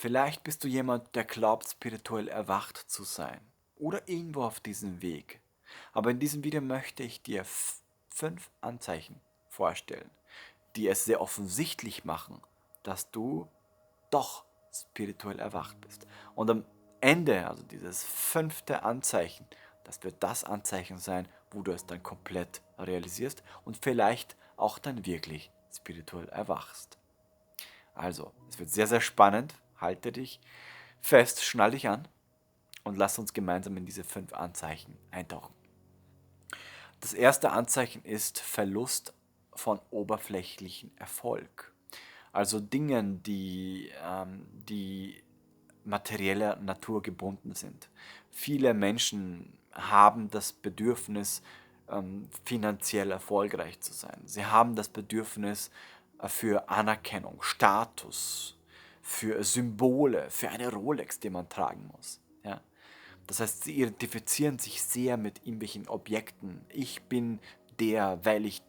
Vielleicht bist du jemand, der glaubt, spirituell erwacht zu sein oder irgendwo auf diesem Weg. Aber in diesem Video möchte ich dir 5 Anzeichen vorstellen, die es sehr offensichtlich machen, dass du doch spirituell erwacht bist. Und am Ende, also dieses 5. Anzeichen, das wird das Anzeichen sein, wo du es dann komplett realisierst und vielleicht auch dann wirklich spirituell erwachst. Also, es wird sehr, sehr spannend. Halte dich fest, schnall dich an und lass uns gemeinsam in diese 5 Anzeichen eintauchen. Das erste Anzeichen ist Verlust von oberflächlichen Erfolg. Also Dingen, die materieller Natur gebunden sind. Viele Menschen haben das Bedürfnis, finanziell erfolgreich zu sein. Sie haben das Bedürfnis für Anerkennung, Status, für Symbole, für eine Rolex, die man tragen muss. Ja? Das heißt, sie identifizieren sich sehr mit irgendwelchen Objekten. Ich bin der, weil ich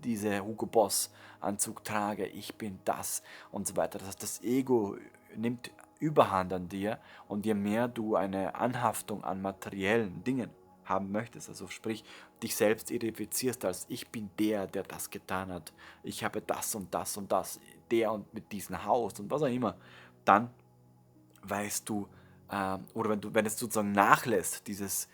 diese Hugo Boss Anzug trage, ich bin das und so weiter. Das heißt, das Ego nimmt Überhand an dir und je mehr du eine Anhaftung an materiellen Dingen haben möchtest, also sprich dich selbst identifizierst als ich bin der, der das getan hat, ich habe das und das und das, der und mit diesem Haus und was auch immer, dann weißt du, oder wenn es sozusagen nachlässt, dieses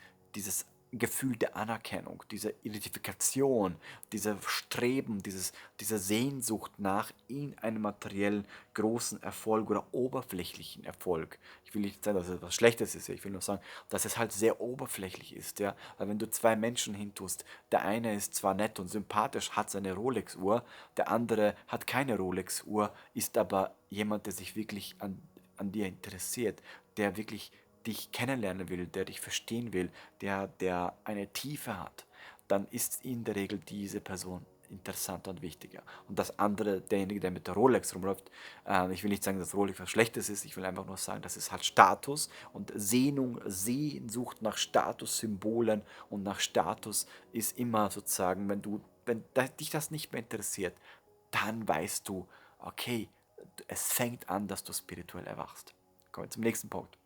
Gefühl der Anerkennung, diese Identifikation, dieser Streben, diese Sehnsucht nach in einem materiellen großen Erfolg oder oberflächlichen Erfolg. Ich will nicht sagen, dass es etwas Schlechtes ist, ich will nur sagen, dass es halt sehr oberflächlich ist. Ja? Weil wenn du 2 Menschen hintust, der eine ist zwar nett und sympathisch, hat seine Rolex-Uhr, der andere hat keine Rolex-Uhr, ist aber jemand, der sich wirklich an dir interessiert, der wirklich dich kennenlernen will, der dich verstehen will, der eine Tiefe hat, dann ist in der Regel diese Person interessanter und wichtiger. Und das andere, derjenige, der mit der Rolex rumläuft, ich will nicht sagen, dass Rolex was Schlechtes ist, ich will einfach nur sagen, das ist halt Status und Sehnsucht nach Statussymbolen und nach Status ist immer sozusagen, wenn dich das nicht mehr interessiert, dann weißt du, okay, es fängt an, dass du spirituell erwachst. Kommen wir zum nächsten Punkt.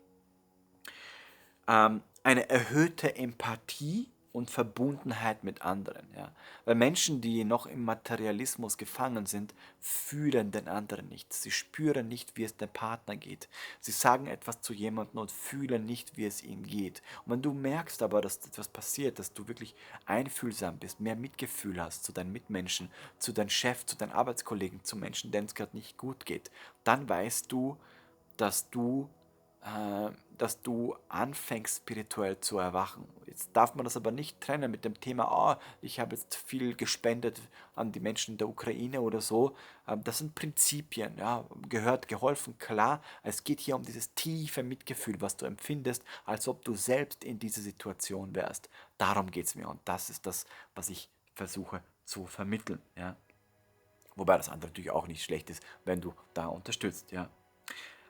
Eine erhöhte Empathie und Verbundenheit mit anderen. Ja? Weil Menschen, die noch im Materialismus gefangen sind, fühlen den anderen nicht. Sie spüren nicht, wie es dem Partner geht. Sie sagen etwas zu jemandem und fühlen nicht, wie es ihm geht. Und wenn du merkst aber, dass etwas passiert, dass du wirklich einfühlsam bist, mehr Mitgefühl hast zu deinen Mitmenschen, zu deinem Chef, zu deinen Arbeitskollegen, zu Menschen, denen es gerade nicht gut geht, dann weißt du, dass du dass du anfängst spirituell zu erwachen. Jetzt darf man das aber nicht trennen mit dem Thema, oh, ich habe jetzt viel gespendet an die Menschen in der Ukraine oder so. Das sind Prinzipien, ja, gehört geholfen, klar. Es geht hier um dieses tiefe Mitgefühl, was du empfindest, als ob du selbst in dieser Situation wärst. Darum geht es mir und das ist das, was ich versuche zu vermitteln. Ja. Wobei das andere natürlich auch nicht schlecht ist, wenn du da unterstützt. Ja.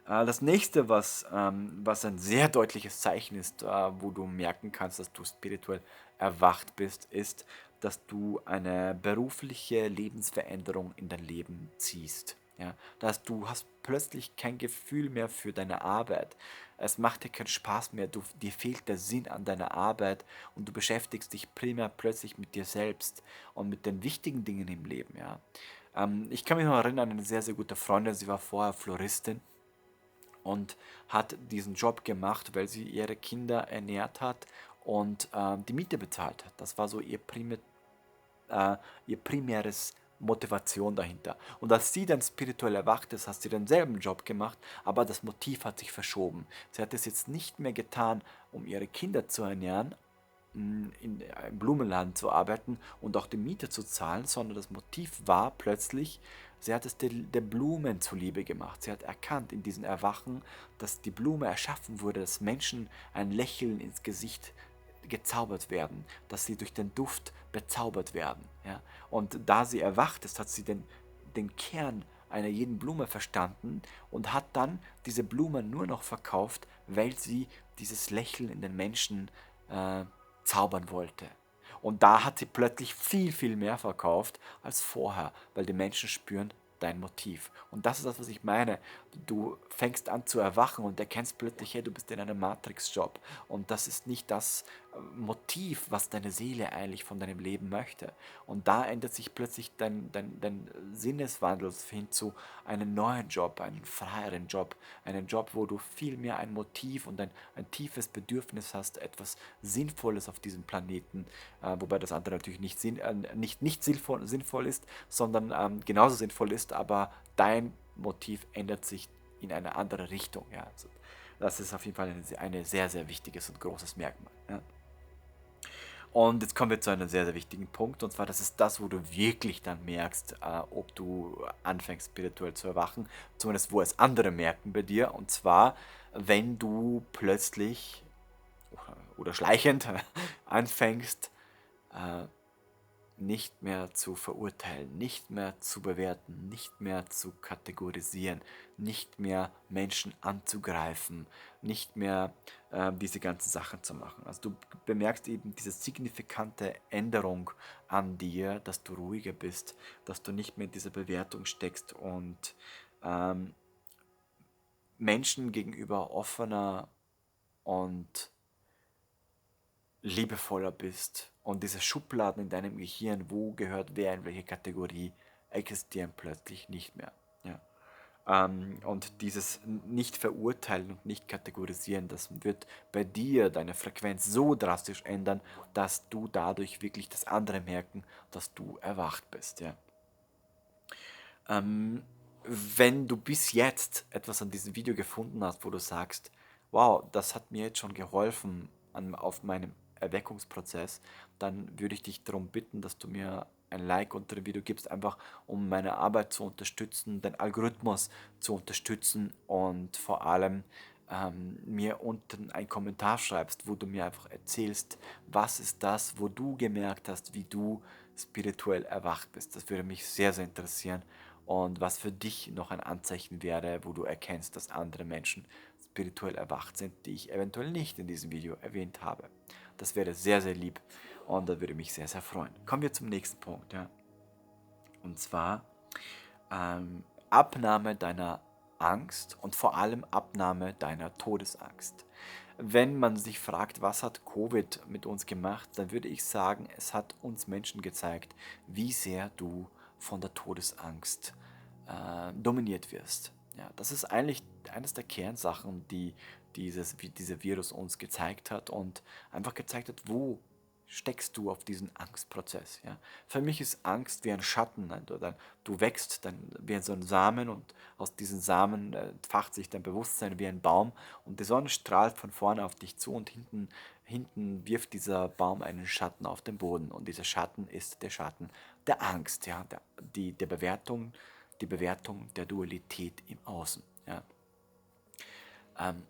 Das nächste, was ein sehr deutliches Zeichen ist, wo du merken kannst, dass du spirituell erwacht bist, ist, dass du eine berufliche Lebensveränderung in dein Leben ziehst. Ja? Dass du hast plötzlich kein Gefühl mehr für deine Arbeit. Es macht dir keinen Spaß mehr, dir fehlt der Sinn an deiner Arbeit und du beschäftigst dich primär plötzlich mit dir selbst und mit den wichtigen Dingen im Leben. Ja? Ich kann mich noch erinnern an eine sehr, sehr gute Freundin, sie war vorher Floristin und hat diesen Job gemacht, weil sie ihre Kinder ernährt hat und die Miete bezahlt hat. Das war so ihr primäres Motivation dahinter. Und als sie dann spirituell erwacht ist, hat sie denselben Job gemacht, aber das Motiv hat sich verschoben. Sie hat es jetzt nicht mehr getan, um ihre Kinder zu ernähren, in einem Blumenladen zu arbeiten und auch die Miete zu zahlen, sondern das Motiv war plötzlich, sie hat es der Blumen zuliebe gemacht. Sie hat erkannt in diesem Erwachen, dass die Blume erschaffen wurde, dass Menschen ein Lächeln ins Gesicht gezaubert werden, dass sie durch den Duft bezaubert werden. Ja? Und da sie erwacht ist, hat sie den Kern einer jeden Blume verstanden und hat dann diese Blume nur noch verkauft, weil sie dieses Lächeln in den Menschen zaubern wollte. Und da hat sie plötzlich viel, viel mehr verkauft als vorher, weil die Menschen spüren dein Motiv. Und das ist das, was ich meine. Du fängst an zu erwachen und erkennst plötzlich, hey, du bist in einem Matrix-Job. Und das ist nicht das Motiv, was deine Seele eigentlich von deinem Leben möchte. Und da ändert sich plötzlich dein Sinneswandel hin zu einem neuen Job, einem freieren Job, einen Job, wo du viel mehr ein Motiv und ein tiefes Bedürfnis hast, etwas Sinnvolles auf diesem Planeten, wobei das andere natürlich nicht sinnvoll ist, sondern genauso sinnvoll ist, aber dein Motiv ändert sich in eine andere Richtung. Ja. Also das ist auf jeden Fall ein sehr, sehr wichtiges und großes Merkmal. Ja. Und jetzt kommen wir zu einem sehr, sehr wichtigen Punkt, und zwar, das ist das, wo du wirklich dann merkst, ob du anfängst spirituell zu erwachen, zumindest wo es andere merken bei dir, und zwar, wenn du plötzlich oder schleichend anfängst, äh, nicht mehr zu verurteilen, nicht mehr zu bewerten, nicht mehr zu kategorisieren, nicht mehr Menschen anzugreifen, nicht mehr diese ganzen Sachen zu machen. Also du bemerkst eben diese signifikante Änderung an dir, dass du ruhiger bist, dass du nicht mehr in dieser Bewertung steckst und ähm, Menschen gegenüber offener und liebevoller bist, und diese Schubladen in deinem Gehirn, wo gehört wer in welche Kategorie, existieren plötzlich nicht mehr. Ja. Und dieses nicht verurteilen und nicht kategorisieren, das wird bei dir deine Frequenz so drastisch ändern, dass du dadurch wirklich das andere merken, dass du erwacht bist. Ja. Ähm, Wenn du bis jetzt etwas an diesem Video gefunden hast, wo du sagst, wow, das hat mir jetzt schon geholfen auf meinem Erweckungsprozess, dann würde ich dich darum bitten, dass du mir ein Like unter dem Video gibst, einfach um meine Arbeit zu unterstützen, den Algorithmus zu unterstützen, und vor allem mir unten einen Kommentar schreibst, wo du mir einfach erzählst, was ist das, wo du gemerkt hast, wie du spirituell erwacht bist. Das würde mich sehr, sehr interessieren, und was für dich noch ein Anzeichen wäre, wo du erkennst, dass andere Menschen spirituell erwacht sind, die ich eventuell nicht in diesem Video erwähnt habe. Das wäre sehr, sehr lieb, und da würde mich sehr, sehr freuen. Kommen wir zum nächsten Punkt. Ja. Und zwar Abnahme deiner Angst und vor allem Abnahme deiner Todesangst. Wenn man sich fragt, was hat Covid mit uns gemacht, dann würde ich sagen, es hat uns Menschen gezeigt, wie sehr du von der Todesangst dominiert wirst. Ja, das ist eigentlich eines der Kernsachen, die wie dieser Virus uns gezeigt hat, und einfach gezeigt hat, wo steckst du auf diesen Angstprozess. Ja? Für mich ist Angst wie ein Schatten. Du wächst dann wie so ein Samen, und aus diesen Samen entfacht sich dein Bewusstsein wie ein Baum, und die Sonne strahlt von vorne auf dich zu, und hinten wirft dieser Baum einen Schatten auf den Boden, und dieser Schatten ist der Schatten der Angst, ja? Die Bewertung der Dualität im Außen. Ja?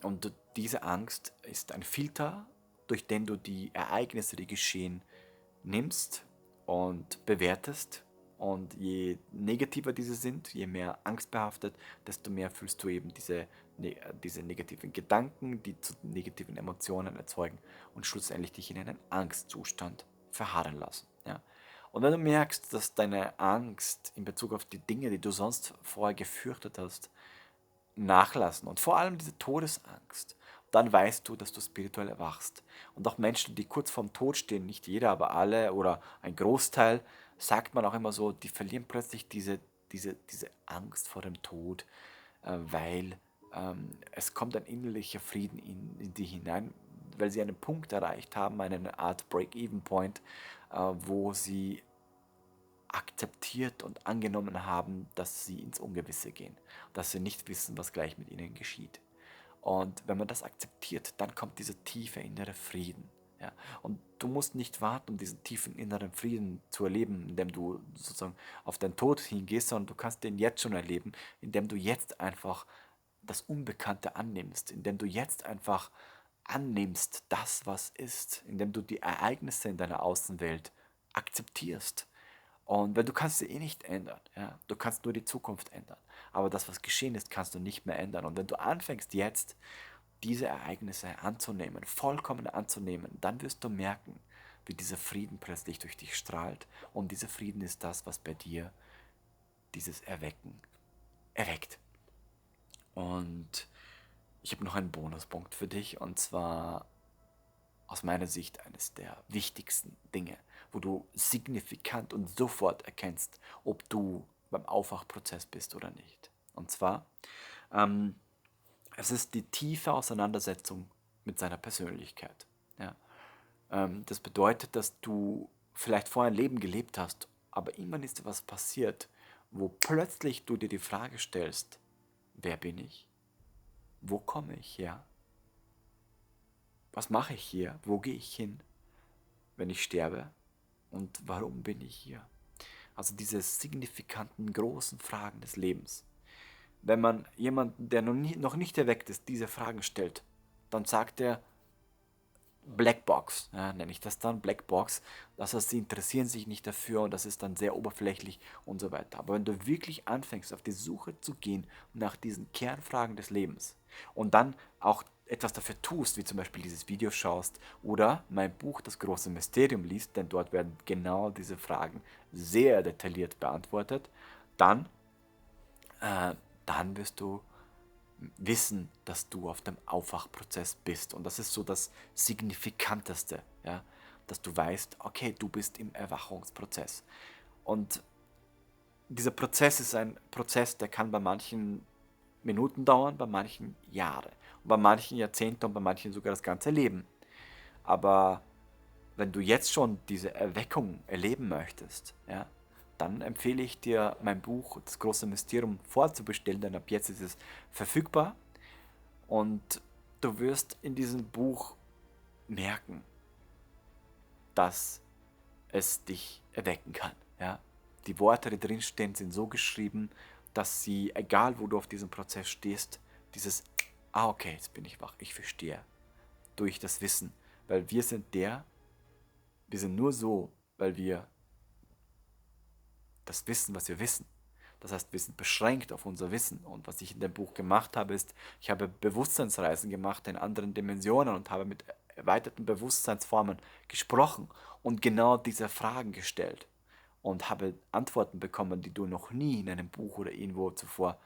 Und diese Angst ist ein Filter, durch den du die Ereignisse, die geschehen, nimmst und bewertest. Und je negativer diese sind, je mehr angstbehaftet, desto mehr fühlst du eben diese negativen Gedanken, die zu negativen Emotionen erzeugen und schlussendlich dich in einen Angstzustand verharren lassen. Ja. Und wenn du merkst, dass deine Angst in Bezug auf die Dinge, die du sonst vorher gefürchtet hast, nachlassen, und vor allem diese Todesangst, dann weißt du, dass du spirituell erwachst. Und auch Menschen, die kurz vorm Tod stehen, nicht jeder, aber alle oder ein Großteil, sagt man auch immer so, die verlieren plötzlich diese Angst vor dem Tod, weil es kommt ein innerlicher Frieden in die hinein, weil sie einen Punkt erreicht haben, eine Art Break-Even-Point, wo sie akzeptiert und angenommen haben, dass sie ins Ungewisse gehen, dass sie nicht wissen, was gleich mit ihnen geschieht. Und wenn man das akzeptiert, dann kommt dieser tiefe innere Frieden. Ja. Und du musst nicht warten, um diesen tiefen inneren Frieden zu erleben, indem du sozusagen auf deinen Tod hingehst, sondern du kannst den jetzt schon erleben, indem du jetzt einfach das Unbekannte annimmst, indem du jetzt einfach annimmst das, was ist, indem du die Ereignisse in deiner Außenwelt akzeptierst. Und weil du kannst sie eh nicht ändern, ja. Du kannst nur die Zukunft ändern. Aber das, was geschehen ist, kannst du nicht mehr ändern. Und wenn du anfängst jetzt diese Ereignisse anzunehmen, vollkommen anzunehmen, dann wirst du merken, wie dieser Frieden plötzlich durch dich strahlt. Und dieser Frieden ist das, was bei dir dieses Erwecken erweckt. Und ich habe noch einen Bonuspunkt für dich, und zwar aus meiner Sicht eines der wichtigsten Dinge, wo du signifikant und sofort erkennst, ob du beim Aufwachprozess bist oder nicht. Und zwar, ähm, es ist die tiefe Auseinandersetzung mit seiner Persönlichkeit. Ja? Das bedeutet, dass du vielleicht vorher ein Leben gelebt hast, aber irgendwann ist dir was passiert, wo plötzlich du dir die Frage stellst, wer bin ich? Wo komme ich her? Was mache ich hier? Wo gehe ich hin, wenn ich sterbe? Und warum bin ich hier? Also diese signifikanten großen Fragen des Lebens. Wenn man jemanden, der noch nicht erweckt ist, diese Fragen stellt, dann sagt er Blackbox, ja, nenne ich das dann, Blackbox. Das heißt, sie interessieren sich nicht dafür und das ist dann sehr oberflächlich und so weiter. Aber wenn du wirklich anfängst, auf die Suche zu gehen nach diesen Kernfragen des Lebens und dann auch etwas dafür tust, wie zum Beispiel dieses Video schaust oder mein Buch Das große Mysterium liest, denn dort werden genau diese Fragen sehr detailliert beantwortet, dann, äh, dann wirst du wissen, dass du auf dem Aufwachprozess bist. Und das ist so das Signifikanteste, ja? Dass du weißt, okay, du bist im Erwachungsprozess. Und dieser Prozess ist ein Prozess, der kann bei manchen Minuten dauern, bei manchen Jahre, und bei manchen Jahrzehnte und bei manchen sogar das ganze Leben. Aber wenn du jetzt schon diese Erweckung erleben möchtest, ja, dann empfehle ich dir, mein Buch Das große Mysterium vorzubestellen, denn ab jetzt ist es verfügbar. Und du wirst in diesem Buch merken, dass es dich erwecken kann. Ja? Die Worte, die drinstehen, sind so geschrieben, dass sie, egal wo du auf diesem Prozess stehst, dieses, okay, jetzt bin ich wach, ich verstehe, durch das Wissen. Weil wir sind nur so, weil wir das wissen, was wir wissen. Das heißt, wir sind beschränkt auf unser Wissen. Und was ich in dem Buch gemacht habe, ist, ich habe Bewusstseinsreisen gemacht in anderen Dimensionen und habe mit erweiterten Bewusstseinsformen gesprochen und genau diese Fragen gestellt und habe Antworten bekommen, die du noch nie in einem Buch oder irgendwo zuvor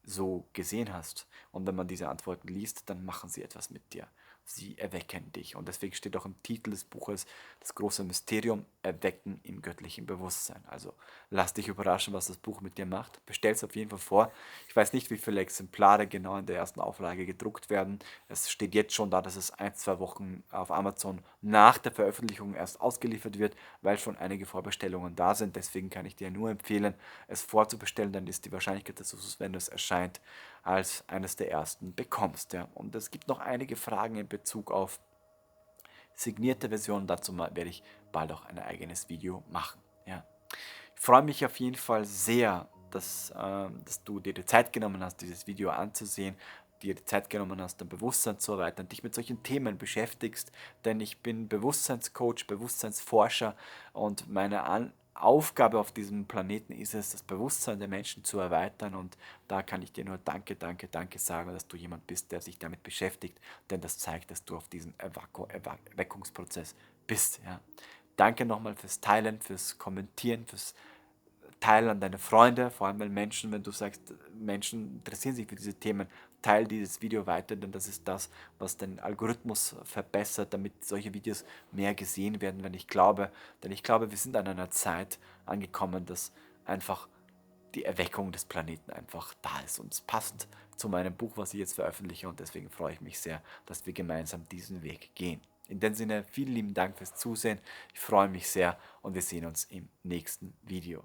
so gesehen hast. Und wenn man diese Antworten liest, dann machen sie etwas mit dir. Sie erwecken dich. Und deswegen steht auch im Titel des Buches das große Mysterium, Erwecken im göttlichen Bewusstsein. Also lass dich überraschen, was das Buch mit dir macht. Bestell es auf jeden Fall vor. Ich weiß nicht, wie viele Exemplare genau in der ersten Auflage gedruckt werden. Es steht jetzt schon da, dass es 1, 2 Wochen auf Amazon nach der Veröffentlichung erst ausgeliefert wird, weil schon einige Vorbestellungen da sind. Deswegen kann ich dir nur empfehlen, es vorzubestellen. Dann ist die Wahrscheinlichkeit, dass du es, wenn es erscheint, als eines der ersten bekommst. Ja. Und es gibt noch einige Fragen in Bezug auf signierte Versionen. Dazu werde ich bald auch ein eigenes Video machen. Ja. Ich freue mich auf jeden Fall sehr, dass du dir die Zeit genommen hast, dieses Video anzusehen, dir die Zeit genommen hast, dein Bewusstsein zu erweitern, dich mit solchen Themen beschäftigst, denn ich bin Bewusstseinscoach, Bewusstseinsforscher und meine Aufgabe auf diesem Planeten ist es, das Bewusstsein der Menschen zu erweitern, und da kann ich dir nur Danke, Danke, Danke sagen, dass du jemand bist, der sich damit beschäftigt, denn das zeigt, dass du auf diesem Erweckungsprozess bist. Ja. Danke nochmal fürs Teilen, fürs Kommentieren, fürs Teilen an deine Freunde, vor allem wenn du sagst, Menschen interessieren sich für diese Themen, teile dieses Video weiter, denn das ist das, was den Algorithmus verbessert, damit solche Videos mehr gesehen werden, denn ich glaube, wir sind an einer Zeit angekommen, dass einfach die Erweckung des Planeten einfach da ist, und es passt zu meinem Buch, was ich jetzt veröffentliche, und deswegen freue ich mich sehr, dass wir gemeinsam diesen Weg gehen. In dem Sinne, vielen lieben Dank fürs Zusehen, ich freue mich sehr und wir sehen uns im nächsten Video.